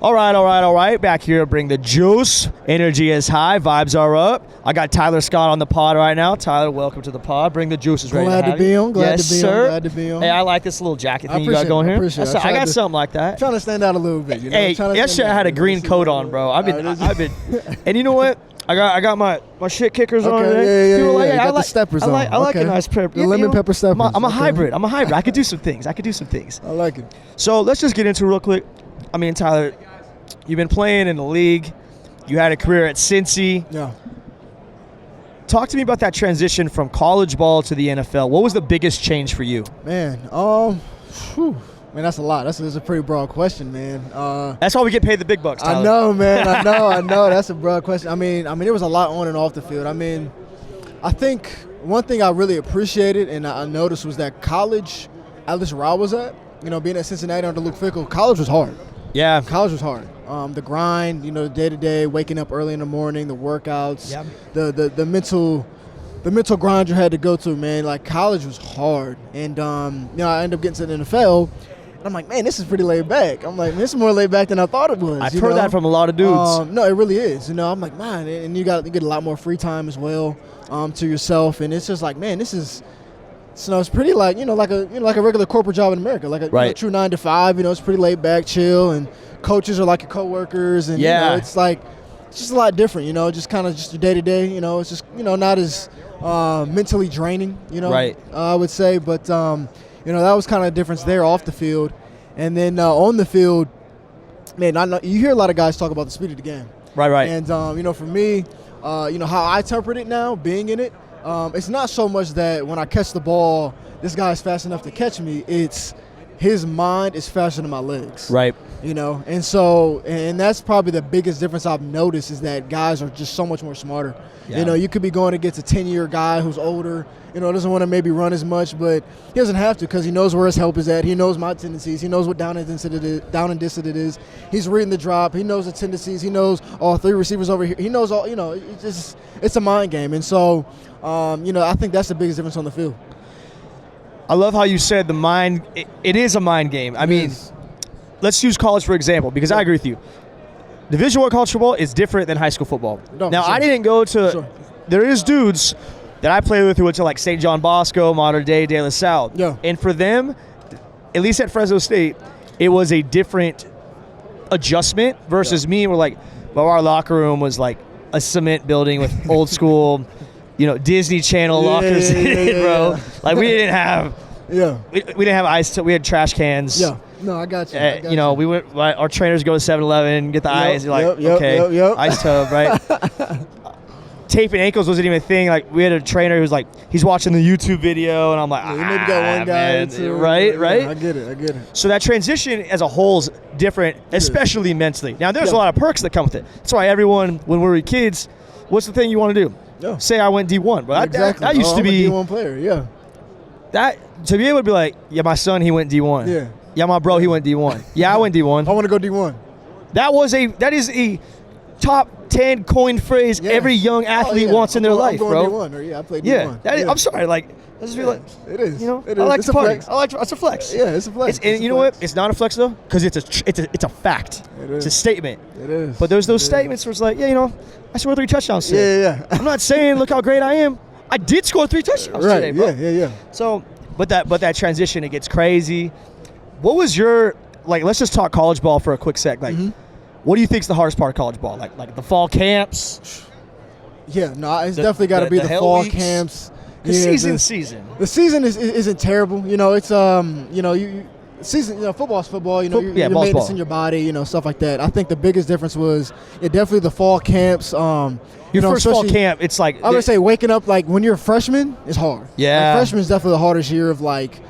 All right. Back here, bring the juice. Energy is high. Vibes are up. I got Tyler Scott on the pod right now. Tyler, welcome to the pod. Bring the juice is ready. Glad to be on. Glad to be on. Hey, I like this little jacket thing you got going here. I got something like that. Trying to stand out a little bit. You know? Hey, yesterday I had a green coat on, bro. I've been, and you know what? I got my shit kickers on today. Yeah. I got the steppers on. I like a nice pepper. The lemon pepper steppers. I'm a hybrid. I could do some things. I like it. So let's just get into it real quick. I mean, Tyler, you've been playing in the league. You had a career at Cincy. Yeah. Talk to me about that transition from college ball to the NFL. What was the biggest change for you? Man, Man, that's a lot. That's a pretty broad question, man. That's why we get paid the big bucks, Tyler. I know, man. I know. That's a broad question. I mean, there was a lot on and off the field. I mean, I think one thing I really appreciated and I noticed was that college, at least where I was at, being at Cincinnati under Luke Fickell, college was hard. Yeah. College was hard. The grind, the day-to-day, waking up early in the morning, the workouts, the mental grind you had to go through, man. Like, college was hard. And, I ended up getting to the NFL. And I'm like, man, this is pretty laid back. I'm like, man, this is more laid back than I thought it was. I've heard that from a lot of dudes. No, it really is. I'm like, man, and you get a lot more free time as well to yourself. And it's just like, man, this is, it's pretty like, like a regular corporate job in America, like a true 9 to 5. It's pretty laid back, chill, and coaches are like your coworkers, and it's like, it's just a lot different. Just kind of just your day to day. It's just not as mentally draining. I would say, but that was kind of a difference there off the field, and then on the field, man, you hear a lot of guys talk about the speed of the game. Right. And for me, how I interpret it now, being in it. It's not so much that when I catch the ball, this guy's fast enough to catch me. It's his mind is faster than my legs. Right. And so, and that's probably the biggest difference I've noticed is that guys are just so much more smarter. Yeah. You could be going against a 10-year guy who's older, doesn't want to maybe run as much, but he doesn't have to because he knows where his help is at. He knows my tendencies. He knows what down and distance it is. He's reading the drop. He knows the tendencies. He knows all 3 receivers over here. He knows all, it's a mind game. And so, I think that's the biggest difference on the field. I love how you said the mind, it is a mind game. I mean, let's use college for example, because I agree with you. Division I college football is different than high school football. Now, I didn't go to, there is dudes that I play with who went to like St. John Bosco, Modern Day, De La Salle. Yeah. And for them, at least at Fresno State, it was a different adjustment versus me. We're like, our locker room was like a cement building with old school, Disney Channel lockers in it, bro. Like we didn't have, we didn't have ice. We had trash cans. Yeah. No, I got you. We went. Our trainers go to 7-Eleven, get the ice. You're like, okay, ice tub, right? Taping ankles wasn't even a thing. Like we had a trainer who was like, he's watching the YouTube video, and I'm like, you maybe got one guy, too. Right. I get it. So that transition as a whole is different, especially mentally. Now, there's a lot of perks that come with it. That's why everyone, when we were kids, what's the thing you want to do? Yeah. Say I went D1, but exactly. that used to be I'm a D1 player. Yeah. That to be able to be like, yeah, my son he went D1. Yeah. Yeah, my bro he went D1. Yeah, I went D1. I want to go D1. That is a top 10 coined phrase every young athlete wants in their life, bro. D1, I played D1. I'm sorry, like let's be like it is. I like to party. It's a flex. Yeah, it's a flex. And you know what? It's not a flex though, because it's a fact. It is. It's a statement. It is. But there's those statements where it's like, I scored 3 touchdowns today. Yeah. I'm not saying look how great I am. I did score 3 touchdowns today, bro. Yeah. So, but that transition, it gets crazy. What was your let's just talk college ball for a quick sec. What do you think's the hardest part of college ball? Like the fall camps? Yeah, no, it's definitely got to be the fall camps. The season. The season isn't terrible. It's season. Football's football. Your maintenance in your body. Stuff like that. I think the biggest difference was definitely the fall camps. Your first fall camp, it's like I would say waking up when you're a freshman is hard. Yeah, freshman is definitely the hardest year of like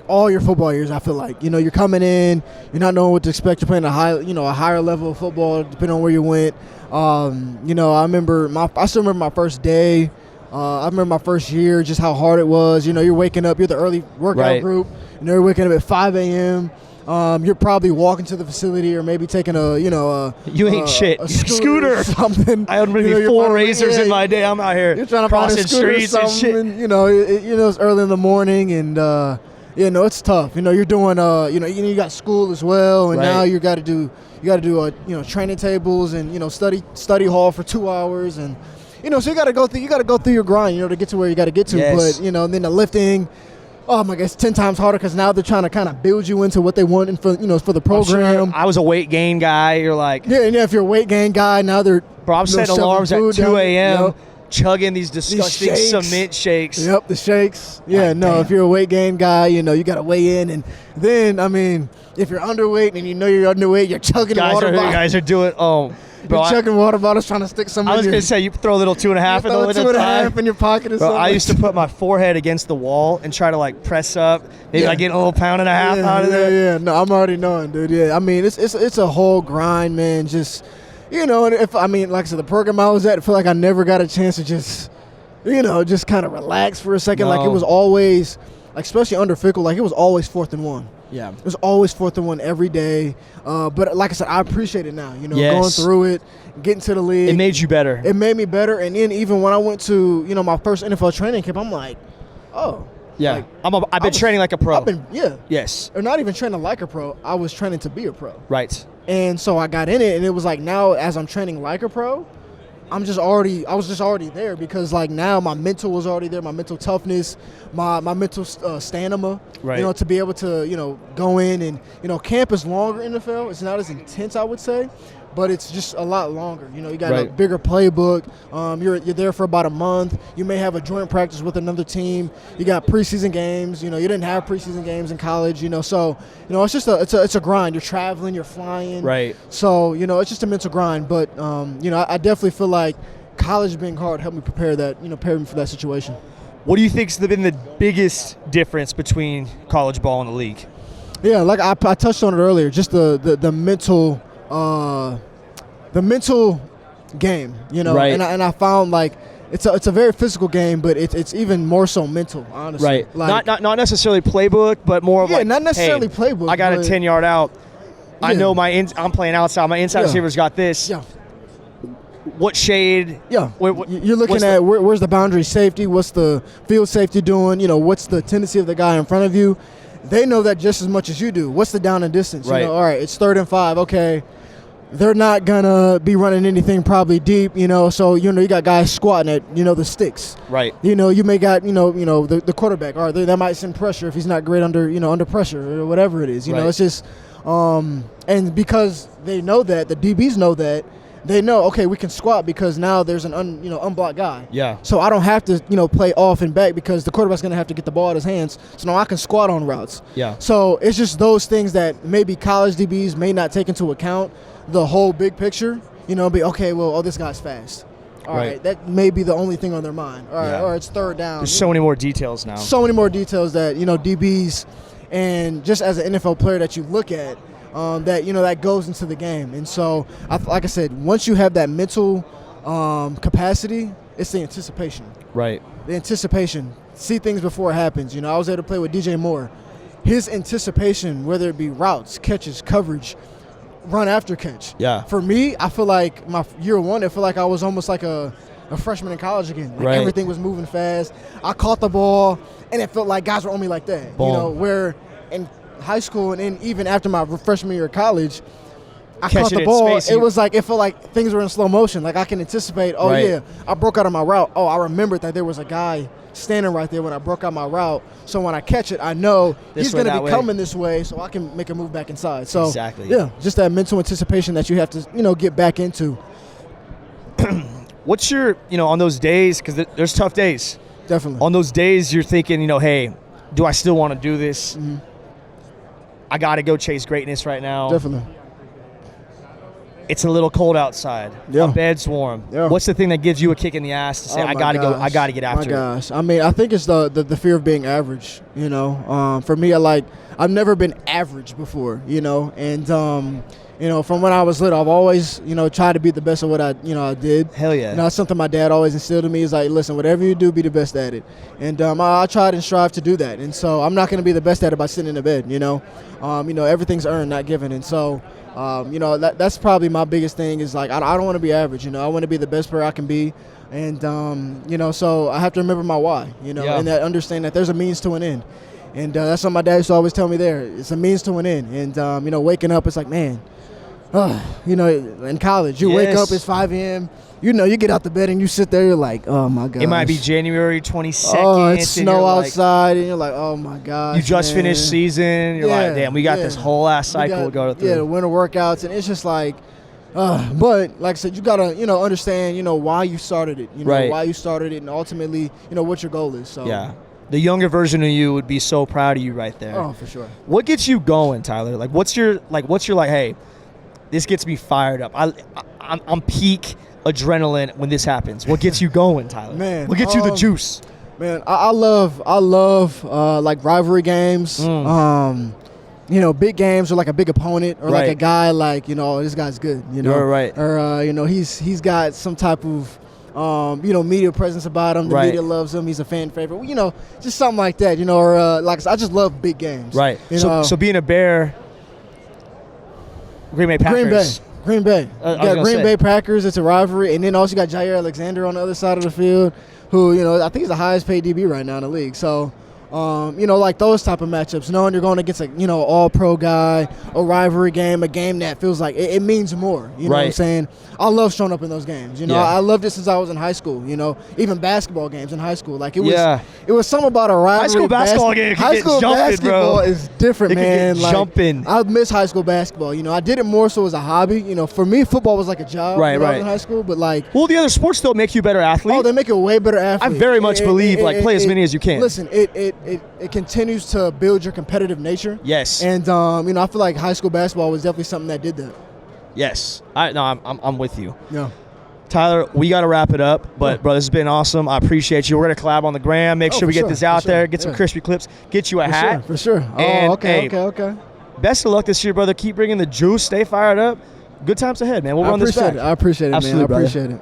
all your football years. I feel like you're coming in, you're not knowing what to expect. You're playing a higher level of football depending on where you went. I still remember my first day. I remember my first year, just how hard it was. You're waking up. You're the early workout group. You're waking up at 5 a.m. You're probably walking to the facility or maybe taking a scooter or something. I had maybe 4 razors in my day. I'm out here you're trying to crossing streets and shit. It's early in the morning and it's tough. You're doing you got school as well, and now you got to do You got to do training tables and study hall for 2 hours, and so you got to go through your grind to get to where you got to get to. Yes. But and then the lifting. Oh my God, it's 10 times harder because now they're trying to kind of build you into what they want for the program. Sure I was a weight gain guy. You're like, if you're a weight gain guy, now they're bro, I'm setting alarms at 2 a.m. Yep. chugging these disgusting cement shakes. Yep, the shakes. Yeah, damn. If you're a weight gain guy, you got to weigh in, and then if you're underweight and you're underweight, you're chugging water bottles. Guys are doing bro, you're chugging water bottles trying to stick some. I was gonna say you throw a little 2.5 in the 2.5 in your pocket or something. I used to put my forehead against the wall and try to like press up. Maybe I get a little 1.5 pounds out of there. Yeah. No, I'm already knowing, dude. Yeah, it's a whole grind, man. Just and if like I said, the program I was at, I feel like I never got a chance to just kind of relax for a second. No. Like it was always, like especially under Fickle, like it was always 4th and 1. Yeah. It was always 4th and 1 every day. But like I said, I appreciate it now. Going through it, getting to the league. It made you better. It made me better. And then even when I went to, my first NFL training camp, I'm like, oh. Yeah. Like, I've been training like a pro. Yes. Or not even training like a pro. I was training to be a pro. Right. And so I got in it, and it was like now as I'm training like a pro, I was just already there because like now my mental was already there, my mental toughness, my mental stamina, right. To be able to, go in and, camp is longer in the NFL. It's not as intense, I would say, but it's just a lot longer. You got a bigger playbook. You're there for about a month. You may have a joint practice with another team. You got preseason games. You didn't have preseason games in college. So it's just it's a grind. You're traveling. You're flying. Right. So it's just a mental grind. But I definitely feel like college being hard helped me prepare me for that situation. What do you think's been the biggest difference between college ball and the league? Yeah, like I touched on it earlier. Just the mental. The mental game, right. and I found like it's a very physical game, but it's even more so mental, honestly. Right. Like, not necessarily playbook, but more of not necessarily playbook. I got a 10-yard out. I know I'm playing outside. My inside receiver's got this. Yeah. What shade? Yeah. You're looking at where's the boundary safety? What's the field safety doing? What's the tendency of the guy in front of you? They know that just as much as you do. What's the down and distance? Right. All right, it's 3rd and 5. Okay. They're not gonna be running anything probably deep, so you got guys squatting at the sticks. Right. You may got the quarterback. All right, that might send pressure if he's not great under pressure or whatever it is. It's just and because they know that, the DBs know that, they know, okay, we can squat because now there's an unblocked guy. Yeah. So I don't have to play off and back because the quarterback's gonna have to get the ball out of his hands. So now I can squat on routes. Yeah. So it's just those things that maybe college DBs may not take into account. The whole big picture, be okay. Well, this guy's fast. All right, that may be the only thing on their mind. All right, or it's 3rd down. There's so many more details now. So many more details that DBs, and just as an NFL player that you look at, that goes into the game. And so, like I said, once you have that mental capacity, it's the anticipation. Right. The anticipation. See things before it happens. I was able to play with DJ Moore. His anticipation, whether it be routes, catches, coverage, run after catch. Yeah. For me, I feel like my year 1, I feel like I was almost like a freshman in college again. Like everything was moving fast. I caught the ball, and it felt like guys were on me like that. Boom. Where in high school and then even after my freshman year of college, I caught the Catching it ball. spacing. It felt like things were in slow motion. Like I can anticipate, I broke out of my route. Oh, I remembered that there was a guy standing right there when I broke out my route. So when I catch it, I know he's going to be coming this way, so I can make a move back inside. So exactly. Yeah, just that mental anticipation that you have to, get back into. What's your, on those days, because there's tough days. Definitely. On those days, you're thinking, hey, do I still want to do this? Mm-hmm. I got to go chase greatness right now. Definitely. It's a little cold outside. Yeah. My bed's warm. Yeah. What's the thing that gives you a kick in the ass to say, I got to go, I got to get after it? My gosh. I think it's the fear of being average, For me, I've never been average before, and from when I was little, I've always, tried to be the best of what I did. Hell yeah. That's something my dad always instilled in me is like, listen, whatever you do, be the best at it. And I tried and strive to do that. And so I'm not going to be the best at it by sitting in the bed, everything's earned, not given. And so, that's probably my biggest thing is like, I don't want to be average, I want to be the best player I can be. And, so I have to remember my why, and that understand that there's a means to an end. And that's what my dad used to always tell me there. It's a means to an end. And, waking up, it's like, man, in college, you wake up, it's 5 a.m., you get out the bed and you sit there, you're like, oh my God. It might be January 22nd. Oh, it's snow outside, and you're like, oh my God. You just finished season, you're like, damn, we got this whole ass cycle to go through. Yeah, the winter workouts, and it's just like, but like I said, you gotta, understand, why you started it, why you started it, and ultimately, what your goal is. So yeah, the younger version of you would be so proud of you right there. Oh, for sure. What gets you going, Tyler? Like, what's your hey, this gets me fired up. I'm peak adrenaline when this happens. What gets you going, Tyler? Man, what gets you the juice? Man, I love like rivalry games. Big games or like a big opponent or like a guy like, this guy's good, Right. Or he's got some type of media presence about him. The media loves him. He's a fan favorite. Just something like that, or like I just love big games. Right. So being a Bear, Green Bay Packers. Green Bay. You got Green Bay Packers. It's a rivalry. And then also you got Jair Alexander on the other side of the field, who, I think he's the highest paid DB right now in the league. So, like those type of matchups, knowing you're going against a, all-pro guy, a rivalry game, a game that feels like it means more. You know what I'm saying? I love showing up in those games. I loved it since I was in high school, even basketball games in high school. Like it was something about a rivalry. High school basketball game. High school basketball is different, man. Like, jumping. I miss high school basketball. I did it more so as a hobby. For me, football was like a job when I was in high school. But like, well, the other sports still make you a better athlete. Oh, they make you a way better athlete. I very much believe play as many as you can. Listen, it continues to build your competitive nature. Yes. And I feel like high school basketball was definitely something that did that. Yes. I'm with you. Yeah. Tyler, we got to wrap it up, but bro, this has been awesome. I appreciate you. We're going to collab on the gram. Make sure we get this out there, get some crispy clips, get you a hat. For sure. And, okay. Best of luck this year, brother. Keep bringing the juice. Stay fired up. Good times ahead, man. We'll run this back. I appreciate it, Absolutely, man. I appreciate it.